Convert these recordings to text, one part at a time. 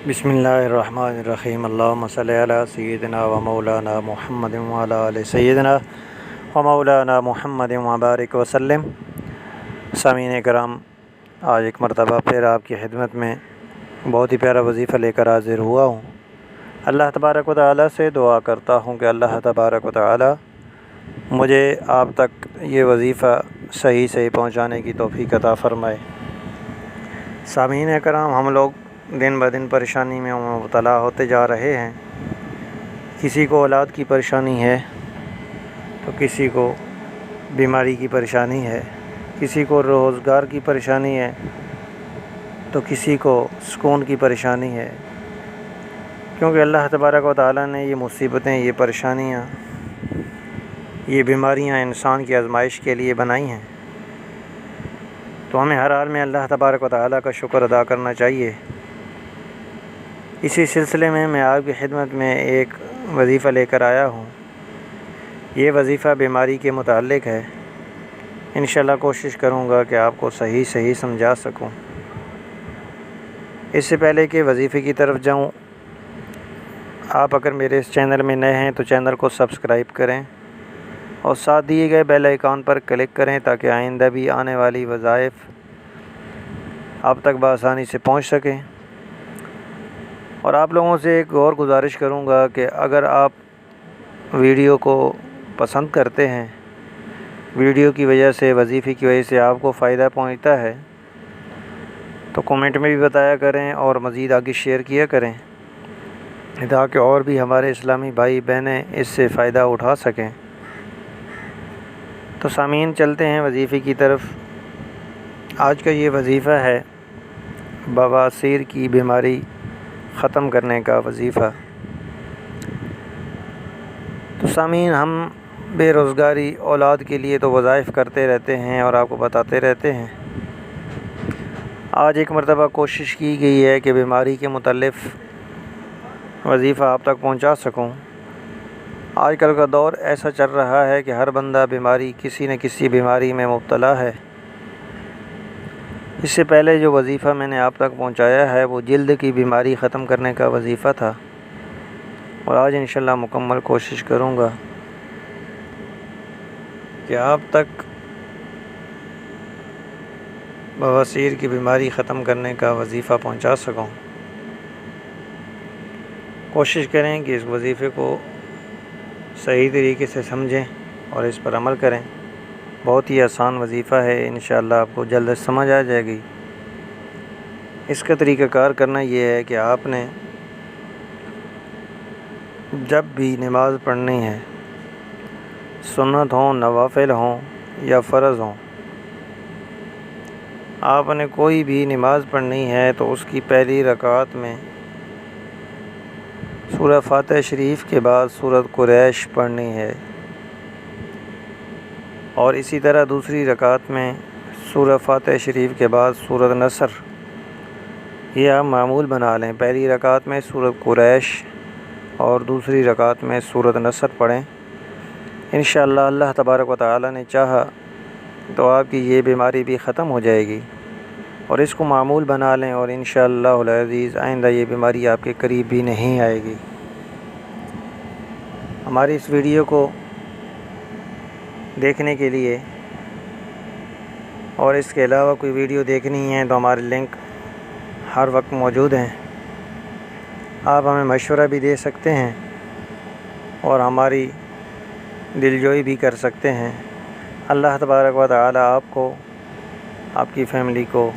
بسم اللہ الرحمن الرحیم اللہم صلی علی سیدنا و مولانا محمد وعلی آل سیدنا و مولانا محمد وبارک وسلم۔ سامعین کرام، آج ایک مرتبہ پھر آپ کی خدمت میں بہت ہی پیارا وظیفہ لے کر حاضر ہوا ہوں۔ اللہ تبارک و تعالی سے دعا کرتا ہوں کہ اللہ تبارک و تعالی مجھے آپ تک یہ وظیفہ صحیح پہنچانے کی توفیق عطا فرمائے۔ سامعین کرام، ہم لوگ دن بدن پریشانی میں مبتلا ہوتے جا رہے ہیں۔ کسی کو اولاد کی پریشانی ہے تو کسی کو بیماری کی پریشانی ہے، کسی کو روزگار کی پریشانی ہے تو کسی کو سکون کی پریشانی ہے، کیونکہ اللہ تبارک و تعالی نے یہ مصیبتیں، یہ پریشانیاں، یہ بیماریاں انسان کی آزمائش کے لیے بنائی ہیں۔ تو ہمیں ہر حال میں اللہ تبارک و تعالی کا شکر ادا کرنا چاہیے۔ اسی سلسلے میں آپ کی خدمت میں ایک وظیفہ لے کر آیا ہوں۔ یہ وظیفہ بیماری کے متعلق ہے۔ انشاءاللہ کوشش کروں گا کہ آپ کو صحیح سمجھا سکوں۔ اس سے پہلے کہ وظیفے کی طرف جاؤں، آپ اگر میرے اس چینل میں نئے ہیں تو چینل کو سبسکرائب کریں اور ساتھ دیے گئے بیل آئیکن پر کلک کریں تاکہ آئندہ بھی آنے والی وظائف آپ تک بآسانی سے پہنچ سکیں۔ اور آپ لوگوں سے ایک اور گزارش کروں گا کہ اگر آپ ویڈیو کو پسند کرتے ہیں، ویڈیو کی وجہ سے، وظیفے کی وجہ سے آپ کو فائدہ پہنچتا ہے تو کمنٹ میں بھی بتایا کریں اور مزید آگے شیئر کیا کریں تاکہ اور بھی ہمارے اسلامی بھائی بہنیں اس سے فائدہ اٹھا سکیں۔ تو سامعین، چلتے ہیں وظیفے کی طرف۔ آج کا یہ وظیفہ ہے بواسیر کی بیماری ختم کرنے کا وظیفہ۔ تو سامعین، ہم بے روزگاری اولاد کے لیے تو وظائف کرتے رہتے ہیں اور آپ کو بتاتے رہتے ہیں۔ آج ایک مرتبہ کوشش کی گئی ہے کہ بیماری کے متعلق وظیفہ آپ تک پہنچا سکوں۔ آج کل کا دور ایسا چل رہا ہے کہ ہر بندہ کسی نہ کسی بیماری میں مبتلا ہے۔ اس سے پہلے جو وظیفہ میں نے آپ تک پہنچایا ہے وہ جلد کی بیماری ختم کرنے کا وظیفہ تھا، اور آج انشاءاللہ مکمل کوشش کروں گا کہ آپ تک بواسیر کی بیماری ختم کرنے کا وظیفہ پہنچا سکوں۔ کوشش کریں کہ اس وظیفے کو صحیح طریقے سے سمجھیں اور اس پر عمل کریں۔ بہت ہی آسان وظیفہ ہے، انشاءاللہ آپ کو جلد سمجھ آ جائے گی۔ اس کا طریقہ کار کرنا یہ ہے کہ آپ نے جب بھی نماز پڑھنی ہے، سنت ہوں، نوافل ہوں یا فرض ہوں، آپ نے کوئی بھی نماز پڑھنی ہے تو اس کی پہلی رکعت میں سورہ فاتحہ شریف کے بعد سورۃ قریش پڑھنی ہے، اور اسی طرح دوسری رکعت میں سورہ فاتحہ شریف کے بعد سورۃ نصر۔ یہ آپ معمول بنا لیں، پہلی رکعت میں سورۃ قریش اور دوسری رکعت میں سورۃ نصر پڑھیں۔ انشاءاللہ اللہ تبارک و تعالی نے چاہا تو آپ کی یہ بیماری بھی ختم ہو جائے گی، اور اس کو معمول بنا لیں، اور انشاءاللہ العزیز آئندہ یہ بیماری آپ کے قریب بھی نہیں آئے گی۔ ہماری اس ویڈیو کو دیکھنے کے لیے اور اس کے علاوہ کوئی ویڈیو دیکھنی ہے تو ہمارے لنک ہر وقت موجود ہیں۔ آپ ہمیں مشورہ بھی دے سکتے ہیں اور ہماری دلجوئی بھی کر سکتے ہیں۔ اللہ تبارک و تعالی آپ کو، آپ کی فیملی کو،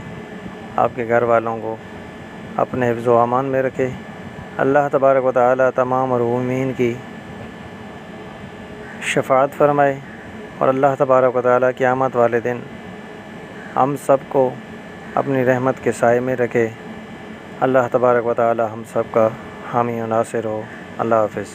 آپ کے گھر والوں کو اپنے حفظ و امان میں رکھے۔ اللہ تبارک و تعالی تمام مرحومین کی شفاعت فرمائے، اور اللہ تبارک و تعالی قیامت والے دن ہم سب کو اپنی رحمت کے سائے میں رکھے۔ اللہ تبارک و تعالی ہم سب کا حامی و ناصر ہو۔ اللہ حافظ۔